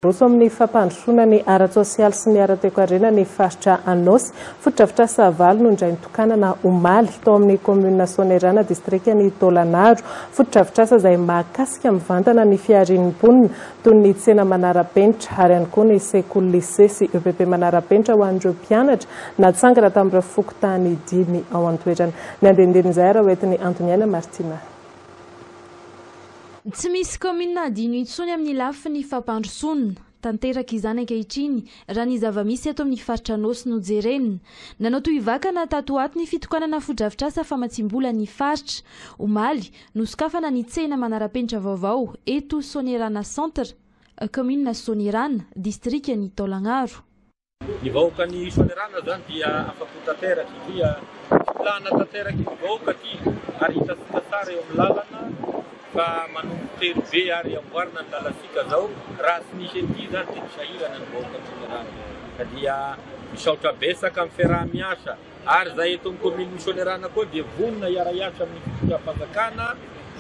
Roso amin'ny fampandrosoana ny ara-tsosialy sy ny ara-toekarena ny faritra Anosy, fotodrafitrasa valo no indray nitokanana omaly tao amin'ny komuna Soanerana distriktan'ny Tôlanaro. Fotodrafitrasa izay mahakasika mivantana ny fiarinimponina toy ny tsena manara-penitra ary ihany koa ny sekoly lycée sy EPP manara-penitra ho an'ireo mpianatra natsangana tamin'ireo fokontany dimy ao an-toerana. Ny andendenizay raha hoentin'ny Antoniana Martina. Tsy misy komuna dino intsony amin'ny lafiny fampandrosoana tanteraka izany ankehitriny raha ny zava-misy eto amin'ny faritra Anosy no jerenina. Nanao toy vakana tato ato ny fitokanana fotodrafitrasa famatsimbola ny faritra omaly nosokafana ny tsena manara-penitra vaovao eto Soanerana Centre, komuna Soanerana, distriktan'ny Tôlanaro. Ny vahoaka ny Soanerana zany dia afapo tanteraka dia plana tanteraka ny vahoaka ty ary hitasika tsara eo amin'ny lalana fa manompo tery be ary amboarina ny lalasika zao raha tsy nisy an'ity zany dia misahirana ny vahoaka ny Soanerana dia misaotra besaka amin'ny fiaraha-miasa ary zay eto amin'ny komuna Soanerana koa dia vonona hiara-hiasa amin'ny fitondram-panjakana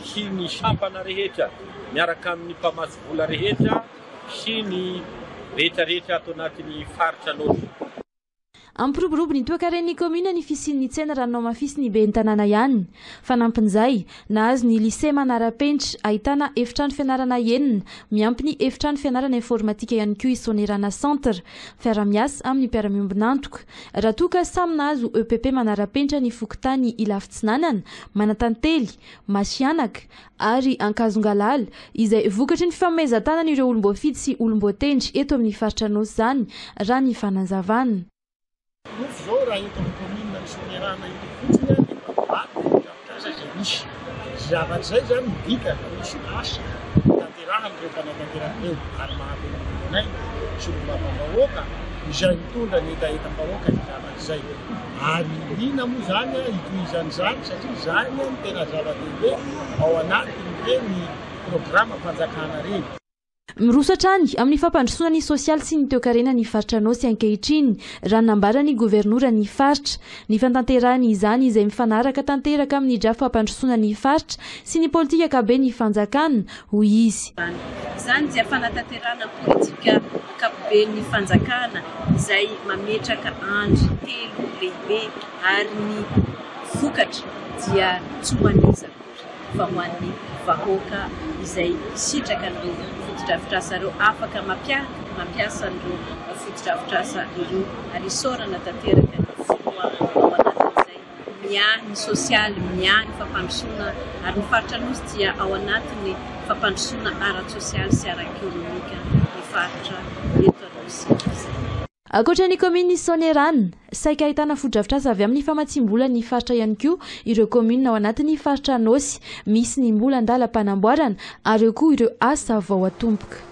sy ny sampana rehetra miaraka amin'ny mpamaso vola rehetra sy ny rehetrarehetra ato anatin'ny faritra Anosy. Ampiroborobo ny toekaren'ny komuna ny fisian'ny tsena raha nanao mafisy ny ben'ny tanàna ihany. Fanampin'izay, nahazo ny lycée manara-penitra ahitana efitrano fianarana enina, miampy ny efitrano fianarana informatika ihany koa i Soanerana Centre, fiara-miasa amin'ny mpiara-miombina antoka. Raha toa ka samy nahazo EPP manara-penitra ny fokontany Ilafitsinanana, Manantantely, Masianaka ary Ankazongalala, izay vokatry ny fifanomezan-tanan'ireo olom-boafidy sy olom-boatendry eto amin'ny faritra Anosy zany raha ny fanazavana. Nofo zao raha eto amin'ny komuna ny Soanerana eto fotsiny dia fotodrafitrasa izay misy zavatra izay zany midika fa misy asa tanterahan'ireo mpanatanterahireo ary mahavelonay sy olom-bavam-bahoaka izay mitondra ny etaetam-bahoaka ny zavatra izay ary lina moa zany hitohizan'izany satria zany no tena zava-dehibe ao anatin'ireny programa fanjakana reny. Mirosatrany amin'ny fampandrosoana ny sosialy sy ny toekarena ny faritra Anosy ankehitriny raha nambara ny governora ny faritra ny fantanterahany izany izay mifanaraka tanteraka amin'ny drafo fampandrosoana ny faritra sy ny politika kabe ny fanjakana hoy izy. Izany dia fanatanterahana politika kabe ny fanjakana izay mametraka andro telo lehibe ary ny vokatra dia tsy ho an'ny fa ho an'ny vahoaka izay sitraka ny fotodrafitrasa ireo afaka mampiasa ireo fotodrafitrasa ireo ary isaorana tanteraka ny fotoa ao anatin'izay miahy ny sosialy, miahy ny fampandrosoana ary ny faritra Anosy dia ao anatin'ny fampandrosoana ara-tsosialy sy ara-ekonomika ny faritra eto Anosy. Ankoatra ny komuna Soanerana, saika ahitana fotodrafitrasa avy amin'ny famatsimbola ny faritra ihany koa ireo komuna ao anatin'ny faritra Anosy, misy ny mbola andalam-panamboarana ary koa ireo asa vao atomboka.